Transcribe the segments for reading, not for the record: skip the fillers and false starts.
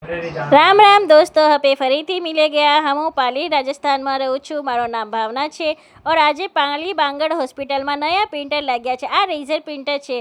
રામ રામ દોસ્તો, હવે ફરીથી મિલે ગયા. હું પાલી રાજસ્થાનમાં રહું છું. મારું નામ ભાવના છે. और આજે પાલી બાંગડ હોસ્પિટલમાં નયા પ્રિન્ટર લાગ્યા છે. આ રેઝર પ્રિન્ટર છે.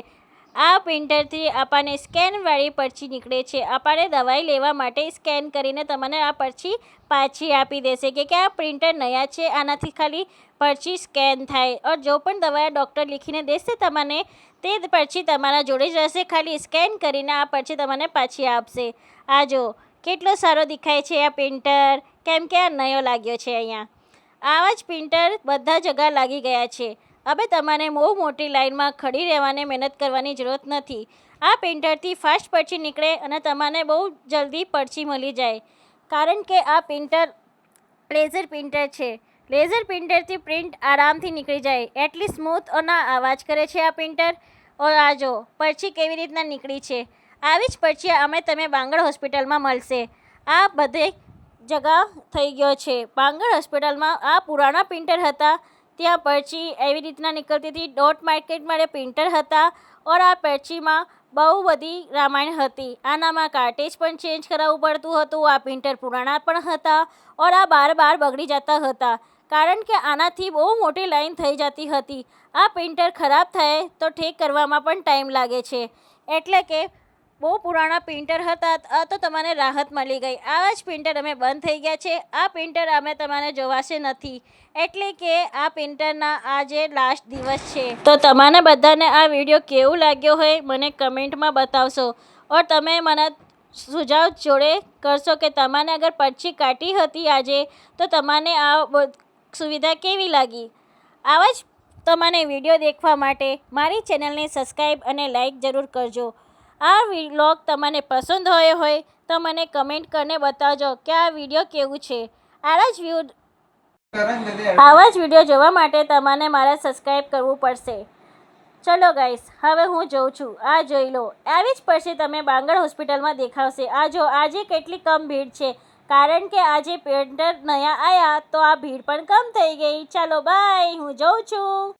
આ પ્રિન્ટરથી આપણને સ્કેનવાળી પર્ચી નીકળે છે. આપણને દવાઈ લેવા માટે સ્કેન કરીને તમને આ પર્ચી પાછી આપી દેશે કે આ પ્રિન્ટર નયા છે, આનાથી ખાલી પર્ચી સ્કેન થાય. और જો પણ દવા ડૉક્ટર લીખીને દેશે તમને, તે પર્ચી તમારા જોડે જ રહેશે. ખાલી સ્કેન કરીને આ પર્ચી તમને પાછી આપશે. આ જો કેટલો સારો દેખાય છે આ પ્રિન્ટર, કેમ કે આ નયો લાગ્યો છે. અહીંયા આવા જ પ્રિન્ટર બધા જગ્યા લાગી ગયા છે. હવે તમારે બહુ મોટી લાઈનમાં ખડી રહેવાની મહેનત કરવાની જરૂરત નથી. આ પ્રિન્ટરથી ફાસ્ટ પર્ચી નીકળે અને તમને બહુ જલ્દી પર્ચી મળી જાય, કારણ કે આ પ્રિન્ટર લેઝર પ્રિન્ટર છે. લેઝર પ્રિન્ટરથી પ્રિન્ટ આરામથી નીકળી જાય. એટલી સ્મૂથ અને અવાજ કરે છે આ પ્રિન્ટર. આ જો પર્ચી કેવી રીતના નીકળી છે. આવી જ પર્ચી અમે તમે બાંગડ હોસ્પિટલમાં મળશે. આ બધે જગા થઈ ગયો છે. બાંગડ હોસ્પિટલમાં આ પુરાણા પ્રિન્ટર હતા, ત્યાં પર્ચી એવી રીતના નીકળતી હતી. ડોટ માર્કેટ માટે પ્રિન્ટર હતા. और આ પર્ચીમાં બહુ બધી રામાયણ હતી. આનામાં કાર્ટેજ પણ ચેન્જ કરાવવું પડતું હતું. આ પ્રિન્ટર પુરાણા પણ હતા. और આ બાર બગડી જતા હતા, કારણ કે આનાથી બહુ મોટી લાઈન થઈ જતી હતી. આ પ્રિન્ટર ખરાબ થાય તો ઠીક કરવામાં પણ ટાઈમ લાગે છે. એટલે કે બહુ પુરાણા પ્રિન્ટર હતા. તો તમને રાહત મળી ગઈ. આવા જ પ્રિન્ટર અમે બંધ થઈ ગયા છે. આ પ્રિન્ટર અમે તમને જોવાશે નથી, એટલે કે આ પ્રિન્ટરના આજે લાસ્ટ દિવસ છે. તો તમારે બધાને આ વિડીયો કેવું લાગ્યો હોય મને કમેન્ટમાં બતાવશો. और તમે મને સુઝાવ જોડે કરશો કે તમારે અગર પર્ચી કાઢી હતી આજે, તો તમને આ સુવિધા કેવી લાગી. આવા જ તમને વિડીયો દેખવા માટે મારી ચેનલને સબસ્ક્રાઈબ અને લાઈક જરૂર કરજો. આ વ્લોગ તમને પસંદ હોય તો મને કમેન્ટ કરીને બતાવજો કે આ વિડીયો કેવું છે. આવા જ વિડીયો જોવા માટે તમારે મારા સબસ્ક્રાઈબ કરવું પડશે. ચલો ગાઈસ, હવે હું જોઉં છું. આ જોઈ લો, આવી જ પછી તમે બાંગડ હોસ્પિટલમાં દેખાવશે. આ જો આજે કેટલી કમ ભીડ છે, કારણ કે આજે પ્રિન્ટર નયા આવ્યા તો આ ભીડ પણ કમ થઈ ગઈ. ચાલો બાય, હું જોઉં છું.